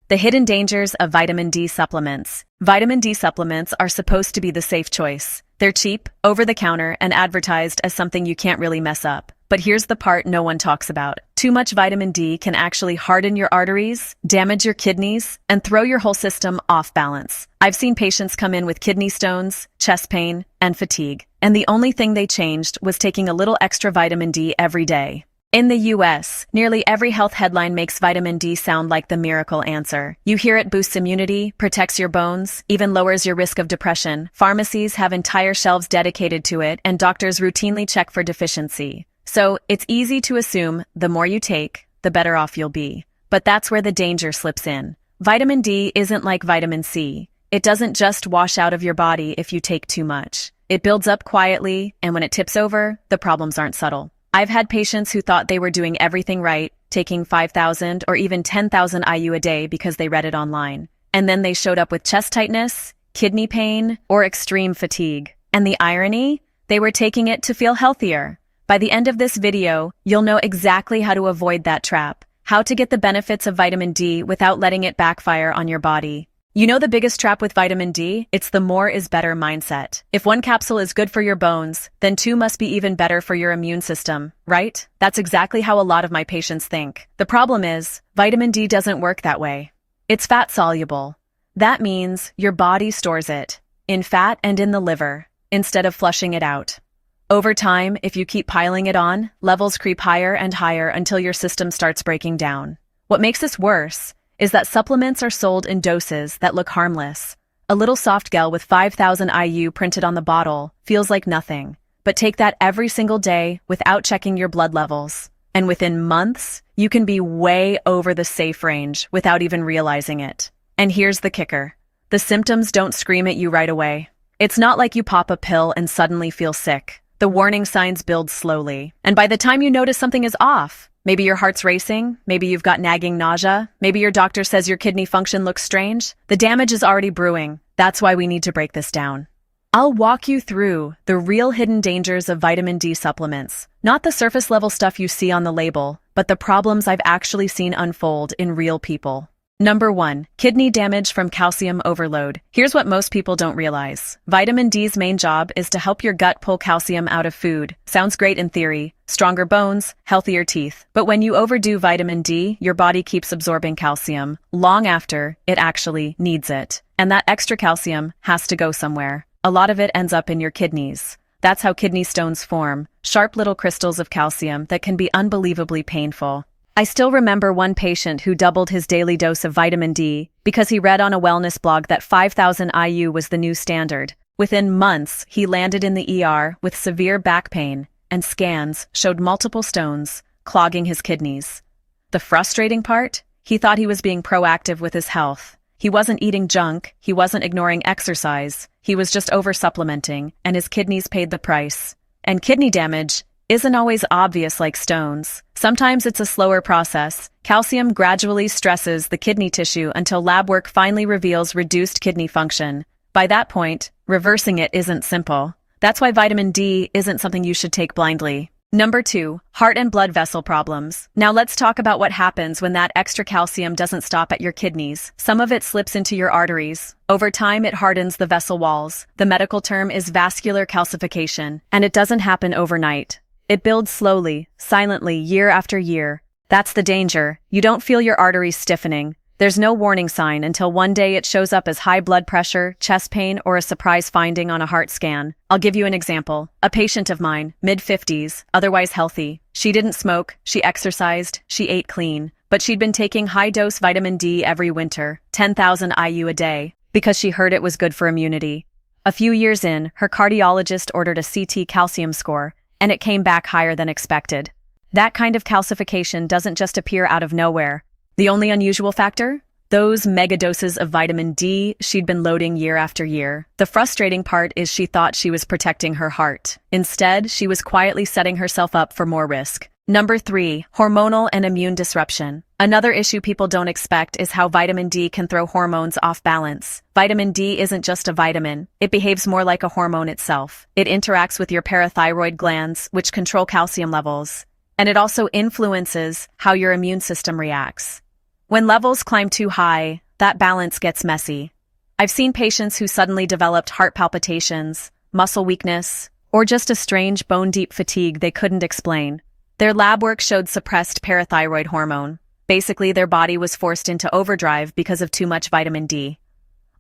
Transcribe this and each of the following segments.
The hidden dangers of vitamin D supplements. Vitamin D supplements are supposed to be the safe choice. They're cheap, over-the-counter, and advertised as something you can't really mess up. But here's the part no one talks about. Too much vitamin D can actually harden your arteries, damage your kidneys, and throw your whole system off balance. I've seen patients come in with kidney stones, chest pain, and fatigue, and the only thing they changed was taking a little extra vitamin D every day. In the US, nearly every health headline makes vitamin D sound like the miracle answer. You hear it boosts immunity, protects your bones, even lowers your risk of depression. Pharmacies have entire shelves dedicated to it, and doctors routinely check for deficiency. So, it's easy to assume the more you take, the better off you'll be. But that's where the danger slips in. Vitamin D isn't like vitamin C. It doesn't just wash out of your body if you take too much. It builds up quietly, and when it tips over, the problems aren't subtle. I've had patients who thought they were doing everything right, taking 5,000 or even 10,000 IU a day because they read it online. And then they showed up with chest tightness, kidney pain, or extreme fatigue. And the irony? They were taking it to feel healthier. By the end of this video, you'll know exactly how to avoid that trap, how to get the benefits of vitamin D without letting it backfire on your body. You know the biggest trap with vitamin D? It's the more is better mindset. If one capsule is good for your bones, then two must be even better for your immune system, right? That's exactly how a lot of my patients think. The problem is, vitamin D doesn't work that way. It's fat soluble. That means your body stores it, in fat and in the liver, instead of flushing it out. Over time, if you keep piling it on, levels creep higher and higher until your system starts breaking down. What makes this worse is that supplements are sold in doses that look harmless. A little soft gel with 5,000 IU printed on the bottle feels like nothing, but take that every single day without checking your blood levels. And within months, you can be way over the safe range without even realizing it. And here's the kicker. The symptoms don't scream at you right away. It's not like you pop a pill and suddenly feel sick. The warning signs build slowly. And by the time you notice something is off, maybe your heart's racing, maybe you've got nagging nausea, maybe your doctor says your kidney function looks strange, the damage is already brewing. That's why we need to break this down. I'll walk you through the real hidden dangers of vitamin D supplements. Not the surface level stuff you see on the label, but the problems I've actually seen unfold in real people. Number 1. Kidney damage from calcium overload. Here's what most people don't realize. Vitamin D's main job is to help your gut pull calcium out of food. Sounds great in theory. Stronger bones, healthier teeth. But when you overdo vitamin D, your body keeps absorbing calcium long after it actually needs it. And that extra calcium has to go somewhere. A lot of it ends up in your kidneys. That's how kidney stones form. Sharp little crystals of calcium that can be unbelievably painful. I still remember one patient who doubled his daily dose of vitamin D because he read on a wellness blog that 5,000 IU was the new standard. Within months, he landed in the ER with severe back pain, and scans showed multiple stones clogging his kidneys. The frustrating part? He thought he was being proactive with his health. He wasn't eating junk, he wasn't ignoring exercise, he was just over-supplementing, and his kidneys paid the price. And kidney damage isn't always obvious like stones. Sometimes it's a slower process. Calcium gradually stresses the kidney tissue until lab work finally reveals reduced kidney function. By that point, reversing it isn't simple. That's why vitamin D isn't something you should take blindly. Number 2. Heart and blood vessel problems. Now let's talk about what happens when that extra calcium doesn't stop at your kidneys. Some of it slips into your arteries. Over time, it hardens the vessel walls. The medical term is vascular calcification, and it doesn't happen overnight. It builds slowly, silently, year after year. That's the danger. You don't feel your arteries stiffening. There's no warning sign until one day it shows up as high blood pressure, chest pain, or a surprise finding on a heart scan. I'll give you an example. A patient of mine, mid-50s, otherwise healthy. She didn't smoke, she exercised, she ate clean. But she'd been taking high-dose vitamin D every winter, 10,000 IU a day, because she heard it was good for immunity. A few years in, her cardiologist ordered a CT calcium score, and it came back higher than expected. That kind of calcification doesn't just appear out of nowhere. The only unusual factor? Those megadoses of vitamin D she'd been loading year after year. The frustrating part is she thought she was protecting her heart. Instead, she was quietly setting herself up for more risk. Number 3. Hormonal and immune disruption. Another issue people don't expect is how vitamin D can throw hormones off balance. Vitamin D isn't just a vitamin. It behaves more like a hormone itself. It interacts with your parathyroid glands, which control calcium levels. And it also influences how your immune system reacts. When levels climb too high, that balance gets messy. I've seen patients who suddenly developed heart palpitations, muscle weakness, or just a strange bone-deep fatigue they couldn't explain. Their lab work showed suppressed parathyroid hormone. Basically, their body was forced into overdrive because of too much vitamin D.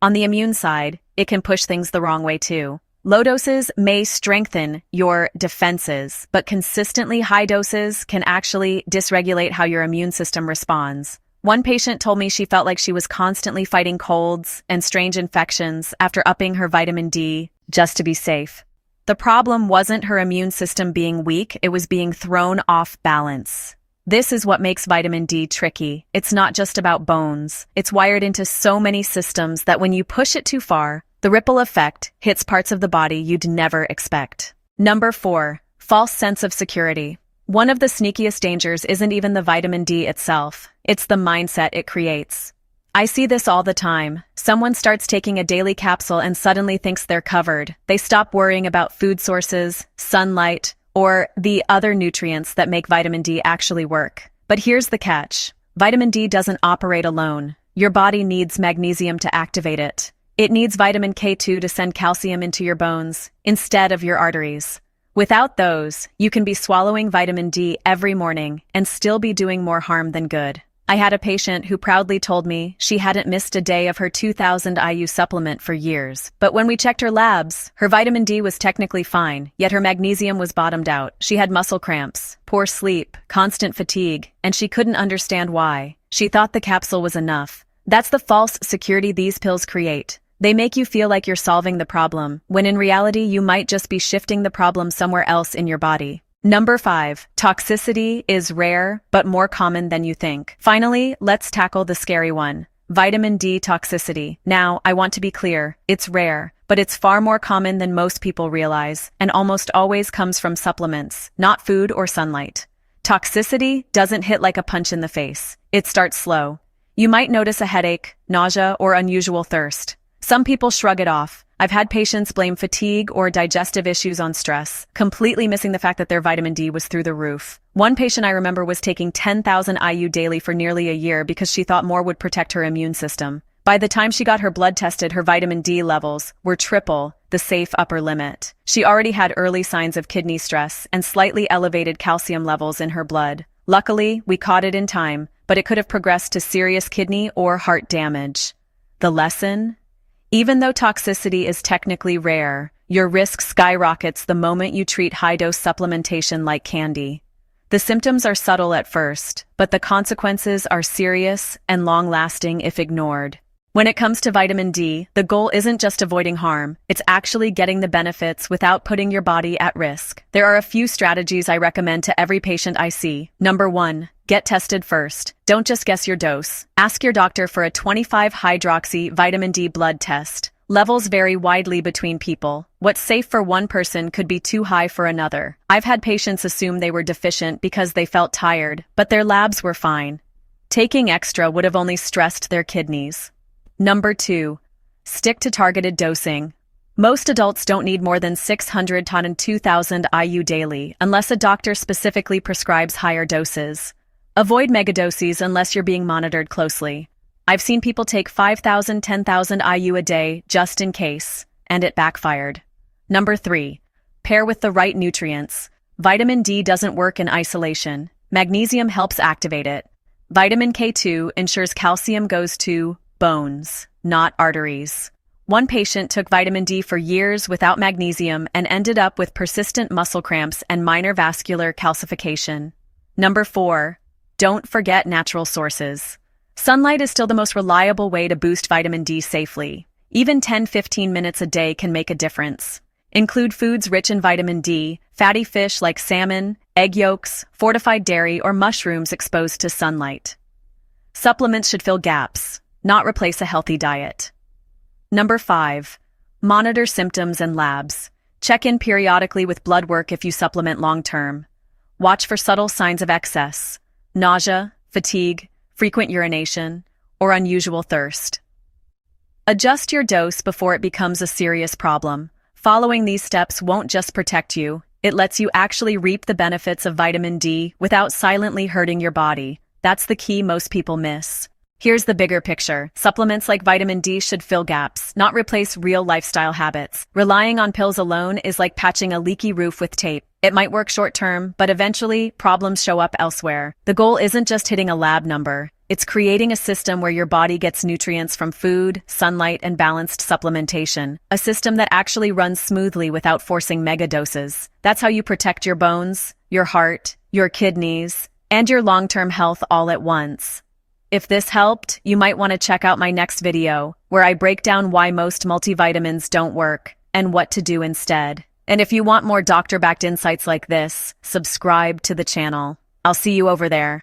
On the immune side, it can push things the wrong way too. Low doses may strengthen your defenses, but consistently high doses can actually dysregulate how your immune system responds. One patient told me she felt like she was constantly fighting colds and strange infections after upping her vitamin D just to be safe. The problem wasn't her immune system being weak, it was being thrown off balance. This is what makes vitamin D tricky. It's not just about bones. It's wired into so many systems that when you push it too far, the ripple effect hits parts of the body you'd never expect. Number 4. False sense of security. One of the sneakiest dangers isn't even the vitamin D itself. It's the mindset it creates. I see this all the time. Someone starts taking a daily capsule and suddenly thinks they're covered. They stop worrying about food sources, sunlight, or the other nutrients that make vitamin D actually work. But here's the catch. Vitamin D doesn't operate alone. Your body needs magnesium to activate it. It needs vitamin K2 to send calcium into your bones instead of your arteries. Without those, you can be swallowing vitamin D every morning and still be doing more harm than good. I had a patient who proudly told me she hadn't missed a day of her 2000 IU supplement for years. But when we checked her labs, her vitamin D was technically fine, yet her magnesium was bottomed out. She had muscle cramps, poor sleep, constant fatigue, and she couldn't understand why. She thought the capsule was enough. That's the false security these pills create. They make you feel like you're solving the problem, when in reality you might just be shifting the problem somewhere else in your body. Number 5. Toxicity is rare, but more common than you think. Finally, let's tackle the scary one. Vitamin D toxicity. Now, I want to be clear, it's rare, but it's far more common than most people realize, and almost always comes from supplements, not food or sunlight. Toxicity doesn't hit like a punch in the face. It starts slow. You might notice a headache, nausea, or unusual thirst. Some people shrug it off. I've had patients blame fatigue or digestive issues on stress, completely missing the fact that their vitamin D was through the roof. One patient I remember was taking 10,000 IU daily for nearly a year because she thought more would protect her immune system. By the time she got her blood tested, her vitamin D levels were triple the safe upper limit. She already had early signs of kidney stress and slightly elevated calcium levels in her blood. Luckily, we caught it in time, but it could have progressed to serious kidney or heart damage. The lesson? Even though toxicity is technically rare, your risk skyrockets the moment you treat high-dose supplementation like candy. The symptoms are subtle at first, but the consequences are serious and long-lasting if ignored. When it comes to vitamin D, the goal isn't just avoiding harm, it's actually getting the benefits without putting your body at risk. There are a few strategies I recommend to every patient I see. Number 1. Get tested first. Don't just guess your dose. Ask your doctor for a 25-hydroxy vitamin D blood test. Levels vary widely between people. What's safe for one person could be too high for another. I've had patients assume they were deficient because they felt tired, but their labs were fine. Taking extra would have only stressed their kidneys. Number 2. Stick to targeted dosing. Most adults don't need more than 600 to 2,000 IU daily, unless a doctor specifically prescribes higher doses. Avoid megadoses unless you're being monitored closely. I've seen people take 5,000, 10,000 IU a day just in case, and it backfired. Number 3. Pair with the right nutrients. Vitamin D doesn't work in isolation. Magnesium helps activate it. Vitamin K2 ensures calcium goes to bones, not arteries. One patient took vitamin D for years without magnesium and ended up with persistent muscle cramps and minor vascular calcification. Number 4. Don't forget natural sources. Sunlight is still the most reliable way to boost vitamin D safely. Even 10-15 minutes a day can make a difference. Include foods rich in vitamin D, fatty fish like salmon, egg yolks, fortified dairy, or mushrooms exposed to sunlight. Supplements should fill gaps, not replace a healthy diet. Number 5. Monitor symptoms and labs. Check in periodically with blood work if you supplement long-term. Watch for subtle signs of excess, nausea, fatigue, frequent urination, or unusual thirst. Adjust your dose before it becomes a serious problem. Following these steps won't just protect you, it lets you actually reap the benefits of vitamin D without silently hurting your body. That's the key most people miss. Here's the bigger picture. Supplements like vitamin D should fill gaps, not replace real lifestyle habits. Relying on pills alone is like patching a leaky roof with tape. It might work short-term, but eventually, problems show up elsewhere. The goal isn't just hitting a lab number. It's creating a system where your body gets nutrients from food, sunlight, and balanced supplementation. A system that actually runs smoothly without forcing mega doses. That's how you protect your bones, your heart, your kidneys, and your long-term health all at once. If this helped, you might want to check out my next video, where I break down why most multivitamins don't work and what to do instead. And if you want more doctor-backed insights like this, subscribe to the channel. I'll see you over there.